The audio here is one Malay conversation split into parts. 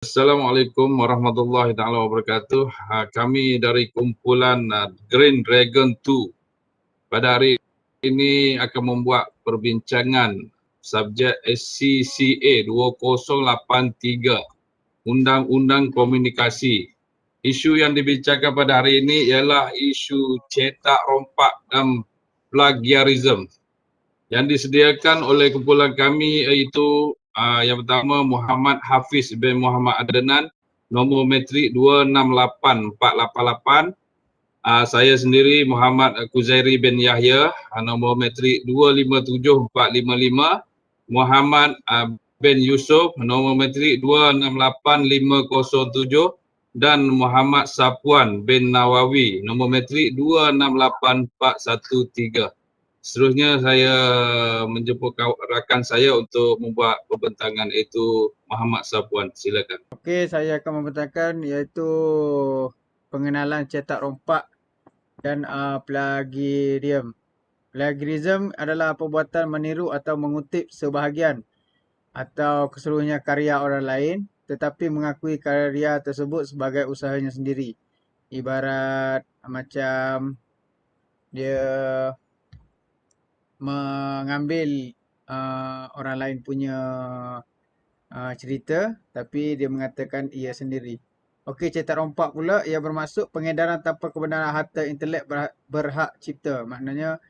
Assalamualaikum warahmatullahi taala wabarakatuh. Kami dari kumpulan Green Dragon 2 pada hari ini akan membuat perbincangan subjek SCCA 2083 Undang-Undang Komunikasi. Isu yang dibincangkan pada hari ini ialah isu cetak rompak dan plagiarism yang disediakan oleh kumpulan kami, iaitu yang pertama Muhammad Hafiz bin Muhammad Adnan, nombor metrik 268488. Saya sendiri Muhammad Kuzairi bin Yahya, nombor metrik 257455. Muhammad bin Yusuf, nombor metrik 268507. Dan Muhammad Sapuan bin Nawawi, nombor metrik 268413. Seterusnya saya menjemput rakan saya untuk membuat pembentangan, iaitu Muhammad Sapuan. Silakan. Okey, saya akan membentangkan iaitu pengenalan cetak rompak dan plagiarism. Plagiarism adalah perbuatan meniru atau mengutip sebahagian atau keseluruhnya karya orang lain tetapi mengakui karya tersebut sebagai usahanya sendiri. Ibarat macam dia mengambil orang lain punya cerita tapi dia mengatakan ia sendiri. Okey, cetak rompak pula ia bermaksud pengedaran tanpa kebenaran harta intelek berhak cipta. Maknanya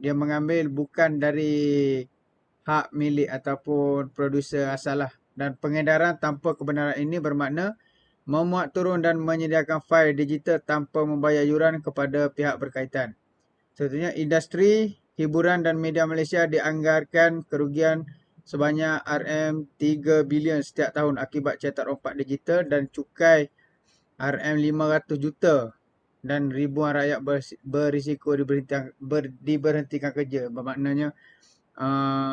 dia mengambil bukan dari hak milik ataupun produser asal lah. Dan pengedaran tanpa kebenaran ini bermakna memuat turun dan menyediakan fail digital tanpa membayar yuran kepada pihak berkaitan. Contohnya industri hiburan dan media Malaysia dianggarkan kerugian sebanyak RM3 bilion setiap tahun akibat cetak rompak digital dan cukai RM500 juta dan ribuan rakyat berisiko diberhentikan kerja. Bermaknanya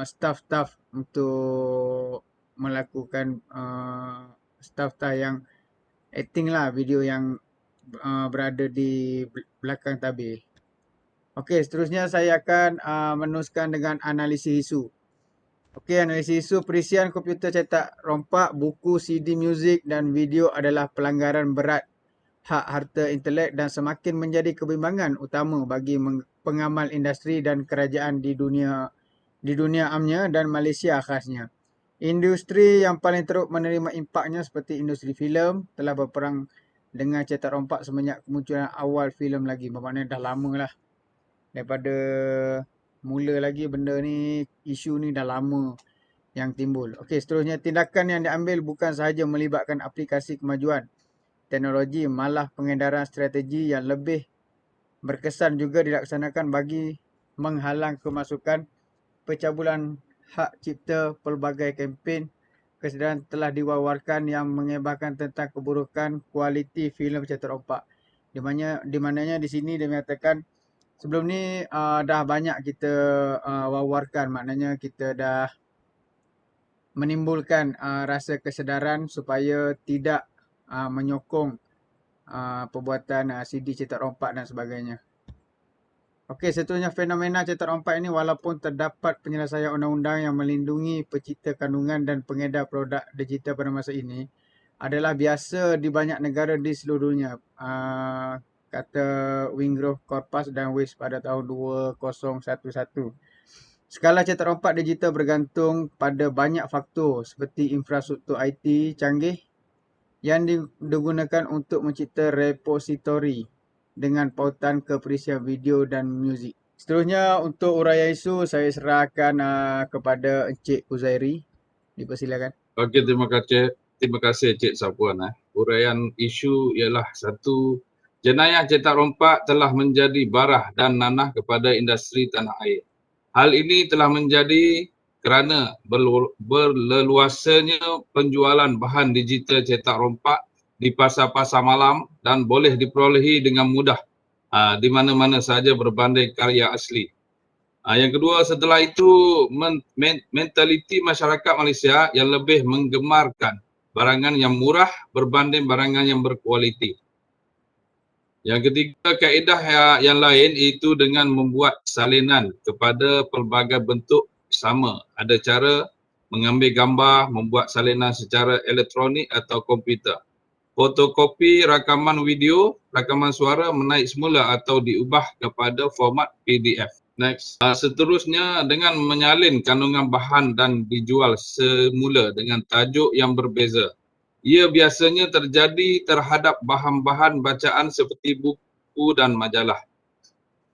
staff-staff untuk melakukan staff-staff yang acting lah video yang berada di belakang tabir. Okey, seterusnya saya akan meneruskan dengan analisis isu. Okey, analisis isu perisian komputer cetak rompak, buku, CD, muzik dan video adalah pelanggaran berat hak harta intelek dan semakin menjadi kebimbangan utama bagi pengamal industri dan kerajaan di dunia amnya dan Malaysia khasnya. Industri yang paling teruk menerima impaknya seperti industri filem telah berperang dengan cetak rompak semenjak kemunculan awal filem lagi. Bermaknanya dah lama lah. Daripada mula lagi benda ni, isu ni dah lama yang timbul. Okey, seterusnya tindakan yang diambil bukan sahaja melibatkan aplikasi kemajuan teknologi, malah pengedaran strategi yang lebih berkesan juga dilaksanakan bagi menghalang kemasukan pencabulan hak cipta. Pelbagai kempen kesedaran telah diwawarkan yang mengebahkan tentang keburukan kualiti filem cetak rompak. Di mananya di sini dia mengatakan sebelum ni dah banyak kita wawarkan, maknanya kita dah menimbulkan rasa kesedaran supaya tidak menyokong perbuatan CD cetak rompak dan sebagainya. Okey, seterusnya fenomena cetak rompak ini walaupun terdapat penyelesaian undang-undang yang melindungi pencipta kandungan dan pengedar produk digital pada masa ini adalah biasa di banyak negara di seluruh dunia. Kata Wingrove Corpus dan Weiss pada tahun 2011. Skala cetak rompak digital bergantung pada banyak faktor seperti infrastruktur IT canggih yang digunakan untuk mencipta repositori dengan pautan ke perisian video dan muzik. Seterusnya untuk uraian isu saya serahkan kepada Encik Kuzairi. Dipersilakan. Okey, terima kasih Cik Sapuan. Uraian isu ialah satu, jenayah cetak rompak telah menjadi barah dan nanah kepada industri tanah air. Hal ini telah menjadi kerana berleluasanya penjualan bahan digital cetak rompak di pasar-pasar malam dan boleh diperolehi dengan mudah di mana-mana sahaja berbanding karya asli. Yang kedua, setelah itu mentaliti masyarakat Malaysia yang lebih menggemarkan barangan yang murah berbanding barangan yang berkualiti. Yang ketiga, kaedah yang lain itu dengan membuat salinan kepada pelbagai bentuk sama. Ada cara mengambil gambar, membuat salinan secara elektronik atau komputer. Fotokopi rakaman video, rakaman suara menaik semula atau diubah kepada format PDF. Next. Seterusnya dengan menyalin kandungan bahan dan dijual semula dengan tajuk yang berbeza. Ia biasanya terjadi terhadap bahan-bahan bacaan seperti buku dan majalah.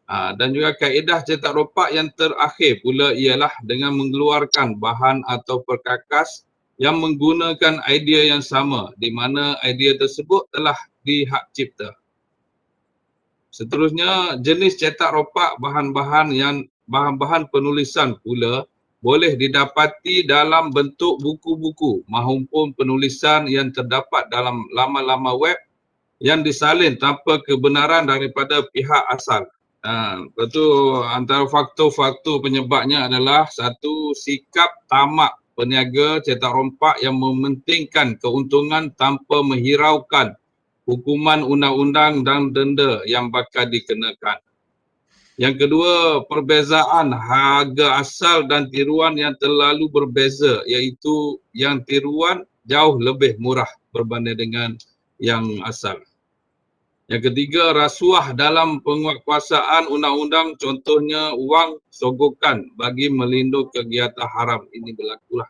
Dan juga kaedah cetak rompak yang terakhir pula ialah dengan mengeluarkan bahan atau perkakas yang menggunakan idea yang sama di mana idea tersebut telah dihak cipta. Seterusnya, jenis cetak rompak bahan-bahan penulisan pula boleh didapati dalam bentuk buku-buku maupun penulisan yang terdapat dalam laman-laman web yang disalin tanpa kebenaran daripada pihak asal. Lepas tu antara faktor-faktor penyebabnya adalah satu, sikap tamak peniaga cetak rompak yang mementingkan keuntungan tanpa menghiraukan hukuman undang-undang dan denda yang bakal dikenakan. Yang kedua, perbezaan harga asal dan tiruan yang terlalu berbeza, iaitu yang tiruan jauh lebih murah berbanding dengan yang asal. Yang ketiga, rasuah dalam penguatkuasaan undang-undang, contohnya wang sogokan bagi melindungi kegiatan haram. Ini berlakulah.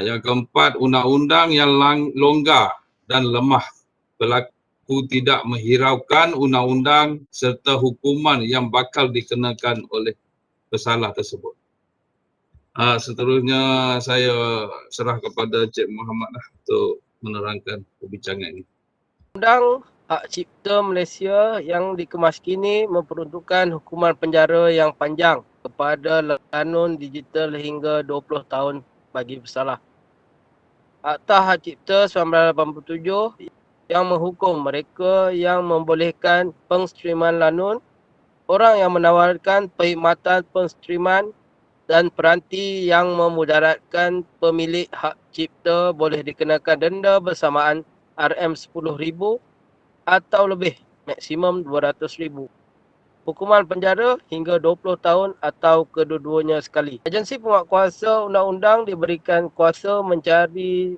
Yang keempat, undang-undang yang longgar dan lemah. Pelaku tidak menghiraukan undang-undang serta hukuman yang bakal dikenakan oleh pesalah tersebut. Seterusnya saya serah kepada Cik Muhammad untuk menerangkan perbincangan ini. Undang Hak Cipta Malaysia yang dikemas kini memperuntukkan hukuman penjara yang panjang kepada lanun digital hingga 20 tahun bagi bersalah. Akta Hak Cipta 1987 yang menghukum mereka yang membolehkan pengstreaman lanun, orang yang menawarkan perkhidmatan pengstreaman dan peranti yang memudaratkan pemilik hak cipta boleh dikenakan denda bersamaan RM10,000 atau lebih, maksimum RM200,000. Hukuman penjara hingga 20 tahun atau kedua-duanya sekali. Agensi penguatkuasa undang-undang diberikan kuasa mencari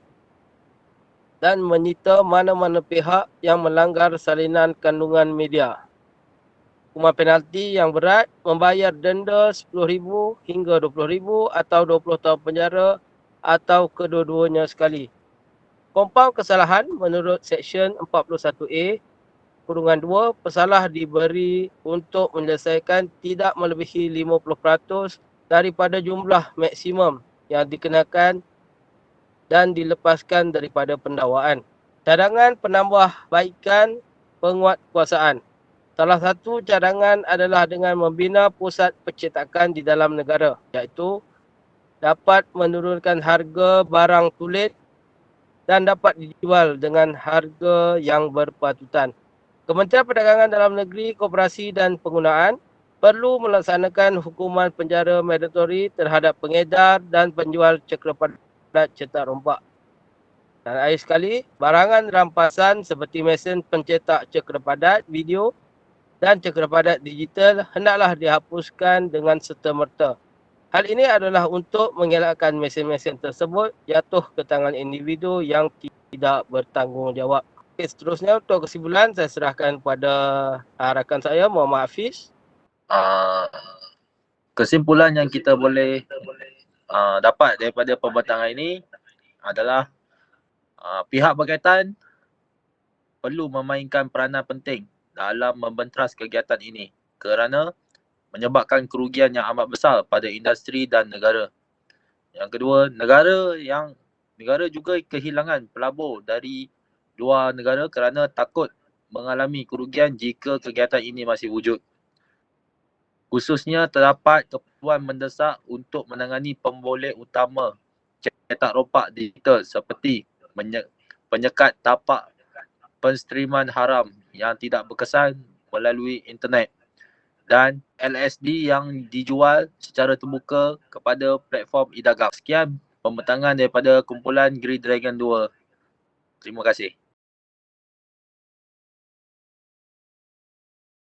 dan menyita mana-mana pihak yang melanggar salinan kandungan media. Hukuman penalti yang berat, membayar denda RM10,000 hingga RM20,000 atau 20 tahun penjara atau kedua-duanya sekali. Kompaun kesalahan menurut Seksyen 41A, kurungan 2, pesalah diberi untuk menyelesaikan tidak melebihi 50% daripada jumlah maksimum yang dikenakan dan dilepaskan daripada pendakwaan. Cadangan penambahbaikan penguatkuasaan. Salah satu cadangan adalah dengan membina pusat percetakan di dalam negara, iaitu dapat menurunkan harga barang tulis dan dapat dijual dengan harga yang berpatutan. Kementerian Perdagangan Dalam Negeri, Koperasi dan Penggunaan perlu melaksanakan hukuman penjara mandatori terhadap pengedar dan penjual cekra padat cetak rompak. Dan akhir sekali, barangan rampasan seperti mesin pencetak cekra padat video dan cekra padat digital hendaklah dihapuskan dengan serta-merta. Hal ini adalah untuk mengelakkan mesin-mesin tersebut jatuh ke tangan individu yang tidak bertanggungjawab. Okay, seterusnya untuk kesimpulan saya serahkan kepada rakan saya Muhammad Hafiz. Kesimpulan yang kita boleh dapat daripada pembentangan ini adalah pihak berkaitan perlu memainkan peranan penting dalam membentras kegiatan ini kerana menyebabkan kerugian yang amat besar pada industri dan negara. Yang kedua, negara juga kehilangan pelabur dari luar negara kerana takut mengalami kerugian jika kegiatan ini masih wujud. Khususnya terdapat keperluan mendesak untuk menangani pemboleh utama cetak rompak digital seperti penyekat tapak penstreaman haram yang tidak berkesan melalui internet dan LSD yang dijual secara terbuka kepada platform e-dagang. Sekian pembentangan daripada kumpulan Green Dragon 2. Terima kasih.